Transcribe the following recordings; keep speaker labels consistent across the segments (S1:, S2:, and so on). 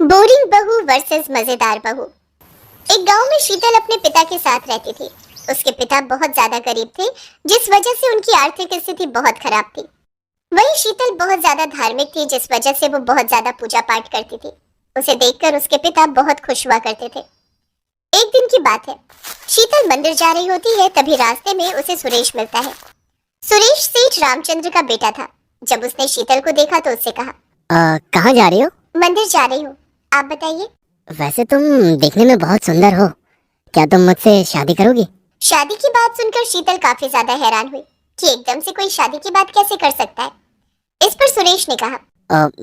S1: Boring बहू versus मजेदार बहू। एक गांव में शीतल अपने पिता के साथ रहती थी। उसके पिता बहुत ज्यादा गरीब थे, जिस वजह से उनकी आर्थिक स्थिति बहुत खराब थी। वहीं शीतल बहुत ज्यादा धार्मिक थी, जिस वजह से वो बहुत ज्यादा पूजा पाठ करती थी। उसे देखकर उसके पिता बहुत खुश हुआ करते थे। एक दिन की बात है, शीतल मंदिर जा रही होती है, तभी रास्ते में उसे सुरेश मिलता है। सुरेश सेठ रामचंद्र का बेटा था। जब उसने शीतल को देखा तो उससे कहा,
S2: कहाँ जा रही हो?
S1: मंदिर जा रही हूँ, आप बताइए।
S2: वैसे तुम देखने में बहुत सुंदर हो, क्या तुम मुझसे शादी करोगी?
S1: शादी की बात सुनकर शीतल काफी ज्यादा हैरान हुई कि एकदम से कोई शादी की बात कैसे कर सकता है। इस पर सुरेश ने कहा,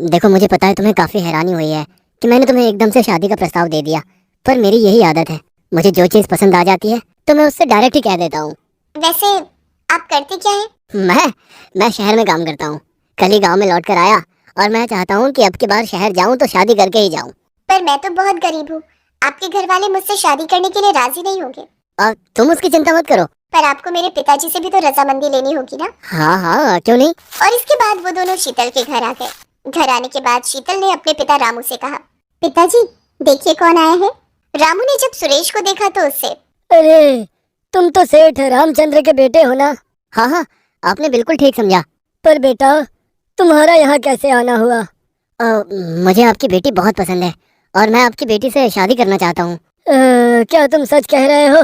S2: देखो, मुझे पता है तुम्हें काफी हैरानी हुई है कि मैंने तुम्हें एकदम से शादी का प्रस्ताव दे दिया, पर मेरी यही आदत है, मुझे जो चीज पसंद आ जाती है तो मैं उससे डायरेक्ट ही कह देता हूँ।
S1: वैसे आप करते क्या हैं?
S2: मैं शहर में काम करता हूँ, कल ही गाँव में लौट कर आया और मैं चाहता हूँ कि अब की बार शहर जाऊँ तो शादी करके ही जाऊँ।
S1: पर मैं तो बहुत गरीब हूँ, आपके घर वाले मुझसे शादी करने के लिए राजी नहीं होंगे।
S2: तुम उसकी चिंता मत करो।
S1: पर आपको मेरे पिताजी से भी तो रजामंदी लेनी होगी ना।
S2: हाँ हाँ, क्यों नहीं।
S1: और इसके बाद वो दोनों शीतल के घर आ गए। घर आने के बाद शीतल ने अपने पिता रामू से कहा, पिताजी देखिए कौन आया है। रामू ने जब सुरेश को देखा तो उससे,
S2: अरे, तुम तो सेठ रामचंद्र के बेटे हो ना? हाँ हाँ, आपने बिल्कुल ठीक समझा। पर बेटा, तुम्हारा यहाँ कैसे आना हुआ? मुझे आपकी बेटी बहुत पसंद है और मैं आपकी बेटी से शादी करना चाहता हूँ। क्या तुम सच कह रहे हो?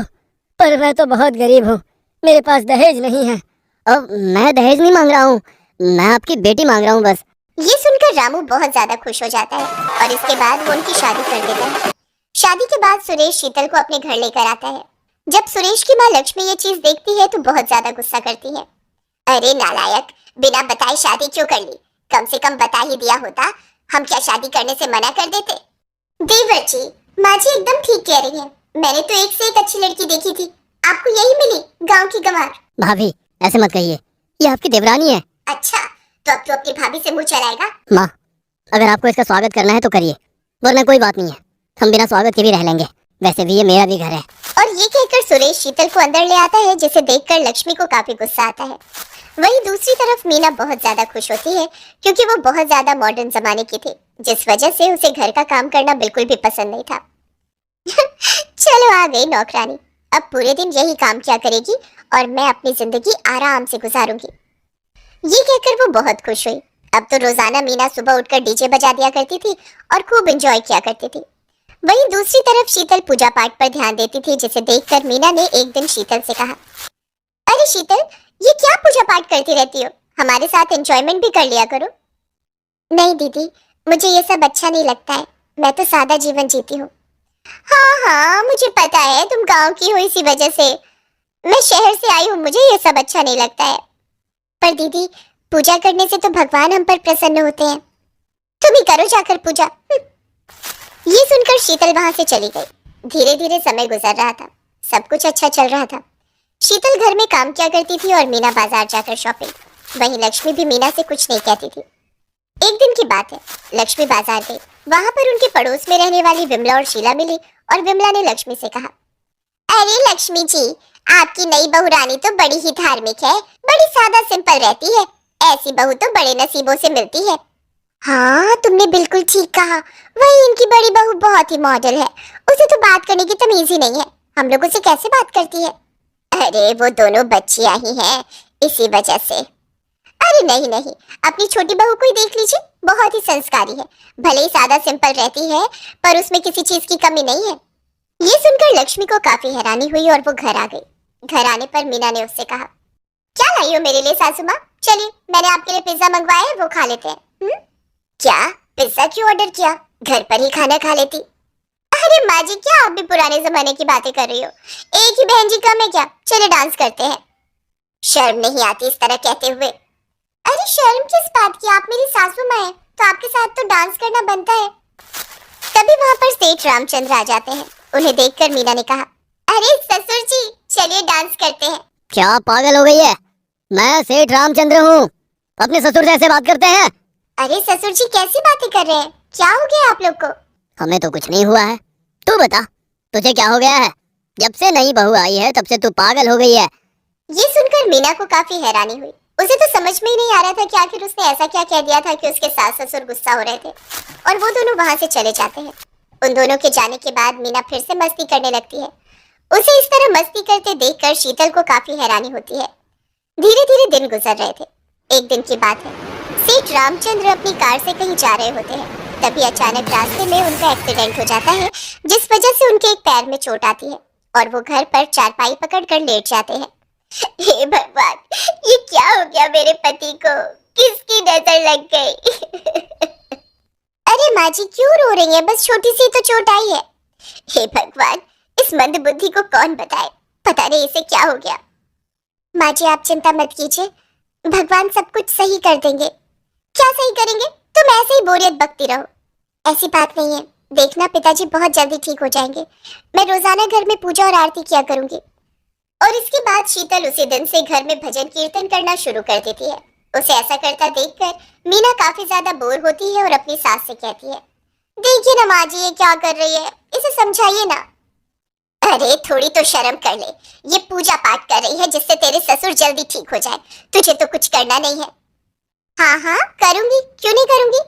S2: पर मैं तो बहुत गरीब हूँ, मेरे पास दहेज नहीं है। अब मैं दहेज नहीं मांग रहा हूँ, मैं आपकी बेटी मांग रहा हूँ बस।
S1: ये सुनकर रामू बहुत ज्यादा खुश हो जाता है और इसके बाद वो उनकी शादी कर देता है। शादी के बाद सुरेश शीतल को अपने घर लेकर आता है। जब सुरेश की माँ लक्ष्मी ये चीज देखती है तो बहुत ज्यादा गुस्सा करती है। अरे नालायक, बिना बताए शादी क्यों कर ली? कम से कम बता ही दिया होता, हम क्या शादी करने से मना कर देते? देवर जी, माँ जी एकदम ठीक कह रही है। मैंने तो एक से एक अच्छी लड़की देखी थी, आपको यही मिली, गांव की गंवार।
S2: भाभी, ऐसे मत कहिए, ये आपकी देवरानी है।
S1: अच्छा, तो अब तो अपनी भाभी से मुंह चलाएगा?
S2: माँ, अगर आपको इसका स्वागत करना है तो करिए, वरना कोई बात नहीं है, हम बिना स्वागत के भी रह लेंगे। वैसे भी ये मेरा भी घर है।
S1: और ये कहकर सुरेश शीतल को अंदर ले आता है, जिसे देखकर लक्ष्मी को काफी गुस्सा आता है। वहीं दूसरी तरफ मीना बहुत ज्यादा खुश होती है, क्योंकि वो बहुत ज्यादा मॉडर्न जमाने की थी, जिस वजह से उसे घर का काम करना बिल्कुल भी पसंद नहीं था। चलो आ गई नौकरानी, अब पूरे दिन यही काम किया करेगी और मैं अपनी जिंदगी आराम से गुजारूंगी। ये कहकर वो बहुत खुश हुई। अब तो रोजाना मीना सुबह उठकर डीजे बजा दिया करती थी और खूब एंजॉय किया करती थी। वहीं दूसरी तरफ शीतल पूजा पाठ पर ध्यान देती थी, जिसे देखकर मीना ने एक दिन शीतल से कहा, अरे शीतल, ये क्या पूजा पाठ करती रहती हो? हमारे साथ एंजॉयमेंट भी कर लिया करो। नहीं दीदी, मुझे ये सब अच्छा नहीं लगता है, मैं तो सादा जीवन जीती हूँ। हाँ हाँ, मुझे पता है तुम गांव की हो, इसी वजह से मैं शहर से आई हूँ, मुझे ये सब अच्छा नहीं लगता है। पर दीदी, पूजा करने से तो भगवान हम पर प्रसन्न होते हैं, तुम ही करो जाकर पूजा। ये सुनकर शीतल वहां से चली गई। धीरे धीरे समय गुजर रहा था, सब कुछ अच्छा चल रहा था। शीतल घर में काम किया करती थी और मीना बाजार जाकर शॉपिंग। वहीं लक्ष्मी भी मीना से कुछ नहीं कहती थी। एक दिन की बात है, लक्ष्मी बाजार गई। वहां पर उनके पड़ोस में रहने वाली विमला और शीला मिली और विमला ने लक्ष्मी से कहा, अरे लक्ष्मी जी, आपकी नई बहू रानी तो बड़ी ही धार्मिक है, बड़ी सादा सिंपल रहती है, ऐसी बहू तो बड़े नसीबों से मिलती है। हाँ, तुमने बिल्कुल ठीक कहा, वही इनकी बड़ी बहू बहुत ही मॉडल है, उसे तो बात करने की तमीज ही नहीं है, हम लोगों से कैसे बात करती है? अरे वो दोनों बच्चियां ही हैं, इसी वजह से। अरे नहीं नहीं, अपनी छोटी बहू को ही देख लीजिए, बहुत ही संस्कारी है, भले ही सादा सिंपल रहती है पर उसमें किसी चीज की कमी नहीं है। ये सुनकर लक्ष्मी को काफी हैरानी हुई और वो घर आ गई। घर आने पर मीना ने उससे कहा, क्या लाई हो मेरे लिए सासू माँ? चलिए, मैंने आपके लिए पिज्जा मंगवाया है, वो खा लेते हैं। क्या पिज्जा क्यों ऑर्डर किया? घर पर ही खाना खा लेती। अरे माँ जी, क्या आप भी पुराने जमाने की बातें कर रही हो? एक ही बहन जी कम है क्या? चले डांस करते हैं। शर्म नहीं आती इस तरह कहते हुए? अरे शर्म किस बात की, आप मेरी सासू माँ हैं, तो आपके साथ तो डांस करना बनता है। तभी वहाँ पर सेठ रामचंद्र आ जाते हैं। उन्हें देखकर मीना ने कहा, अरे ससुर जी, चलिए डांस करते हैं।
S2: क्या पागल हो गई है? मैं सेठ रामचंद्र हूँ, अपने ससुर से ऐसे बात करते हैं?
S1: अरे ससुर जी, कैसी बातें कर रहे हैं? क्या हो गया आप लोग को?
S2: हमें तो कुछ नहीं हुआ है, तू बता, तुझे क्या हो गया है? जब से नई बहू आई है तब से तू पागल हो गई है।
S1: ये सुनकर मीना को काफी हैरानी हुई। उसे तो समझ में ही नहीं आ रहा था कि आखिर उसने ऐसा क्या कह दिया था कि उसके सास ससुर गुस्सा हो रहे थे और वो दोनों वहां से चले जाते हैं। उन दोनों के जाने के बाद मीना फिर से मस्ती करने लगती है। उसे इस तरह मस्ती करते देखकर शीतल को काफी हैरानी होती है। धीरे धीरे दिन गुजर रहे थे। एक दिन की बात है, सेठ रामचंद्र अपनी कार से कहीं जा रहे होते हैं। तभी अचानक रास्ते में उनका एक्सीडेंट हो जाता है, जिस वजह से उनके एक पैर में चोट आती है और वो घर पर चारपाई पकड़कर लेट जाते हैं। हे भगवान, ये क्या हो गया मेरे पति को? किसकी नजर लग गई? अरे माँ जी क्यों रो रही हैं? बस छोटी सी तो चोट आई है। हे भगवान, इस मंदबुद्धि को कौन बताए? पता नहीं इसे क्या हो गया। माँ जी आप चिंता मत कीजिए, भगवान सब कुछ सही कर देंगे। क्या सही करेंगे? तुम ऐसे ही बोरियत बकती रहो। ऐसी बात नहीं है, देखना पिताजी बहुत जल्दी ठीक हो जाएंगे। मैं रोजाना घर में पूजा और आरती किया करूंगी। और इसके बाद शीतल उसी दिन से घर में भजन कीर्तन करना शुरू कर देती है। उसे ऐसा करता देखकर मीना काफी ज्यादा बोर होती है और अपनी सास से कहती है, देखिए ना माँ जी ये क्या कर रही है, इसे समझाइए ना। अरे थोड़ी तो शर्म कर ले, ये पूजा पाठ कर रही है जिससे तेरे ससुर जल्दी ठीक हो जाए। तुझे तो कुछ करना नहीं है। हाँ हाँ करूंगी, क्यों नहीं करूंगी।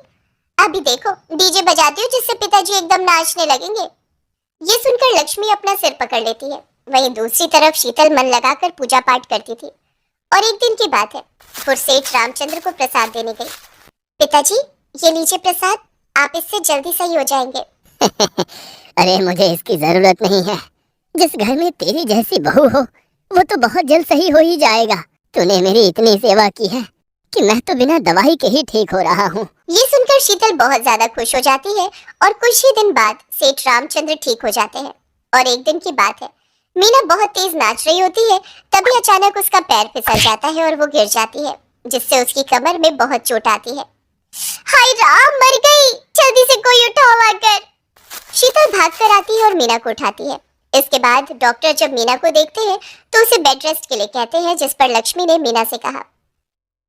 S1: अभी देखो डीजे बजाती हूँ जिससे पिताजी एकदम नाचने लगेंगे। ये सुनकर लक्ष्मी अपना सिर पकड़ लेती है। वहीं दूसरी तरफ शीतल मन लगाकर पूजा पाठ करती थी। और एक दिन की बात है, फिर सेठ रामचंद्र को प्रसाद देने गई। पिताजी ये लीजिए प्रसाद, आप इससे जल्दी सही हो जाएंगे।
S2: अरे मुझे इसकी जरूरत नहीं है। जिस घर में तेरी जैसी बहू हो वो तो बहुत जल्द सही हो ही जाएगा। तूने मेरी इतनी सेवा की है कि मैं तो बिना दवाई के ही ठीक हो रहा हूँ।
S1: ये सुनकर शीतल बहुत ज्यादा खुश हो जाती है और कुछ ही दिन बाद सेठ रामचंद्र ठीक हो जाते हैं। और एक दिन की बात है, मीना बहुत तेज नाच रही होती है, तभी अचानक उसका पैर फिसल जाता है और वो गिर जाती है, जिससे उसकी कमर में बहुत चोट आती है। हाय राम, मर गई, जल्दी से कोई उठाओ आकर। शीतल भागकर आती है और मीना को उठाती है। इसके बाद डॉक्टर जब मीना को देखते हैं तो उसे बेड रेस्ट के लिए कहते हैं, जिस पर लक्ष्मी ने मीना से कहा,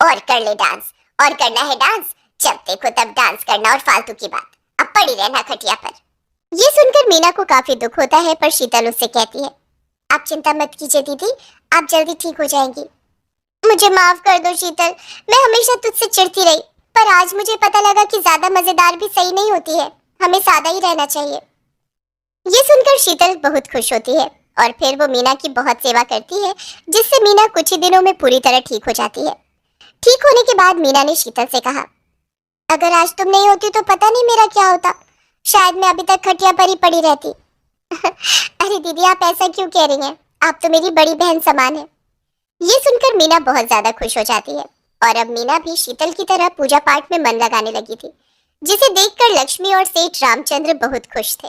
S1: और कर ले डांस, और करना है डांस, जब देखो तब डांस करना और फालतू की बात, अब पड़ी रहना खटिया पर। ये सुनकर मीना को काफी दुख होता है, पर शीतल उससे कहती है, आप चिंता मत कीजिए दीदी, आप जल्दी ठीक हो जाएंगी। मुझे माफ कर दो शीतल, मैं हमेशा तुझसे चिढ़ती रही, पर आज मुझे पता लगा कि ज्यादा मजेदार भी सही नहीं होती है, हमें सादा ही रहना चाहिए। ये सुनकर शीतल बहुत खुश होती है और फिर वो मीना की बहुत सेवा करती है, जिससे मीना कुछ ही दिनों में पूरी तरह ठीक हो जाती है। ठीक होने के बाद मीना ने शीतल से कहा, अगर आज तुम नहीं होती तो पता नहीं मेरा क्या होता, शायद मैं अभी तक खटिया पर ही पड़ी रहती। अरे दीदी आप ऐसा क्यों कह रही हैं, आप तो मेरी बड़ी बहन समान है। ये सुनकर मीना बहुत ज्यादा खुश हो जाती है और अब मीना भी शीतल की तरह पूजा पाठ में मन लगाने लगी थी, जिसे देखकर लक्ष्मी और सेठ रामचंद्र बहुत खुश थे।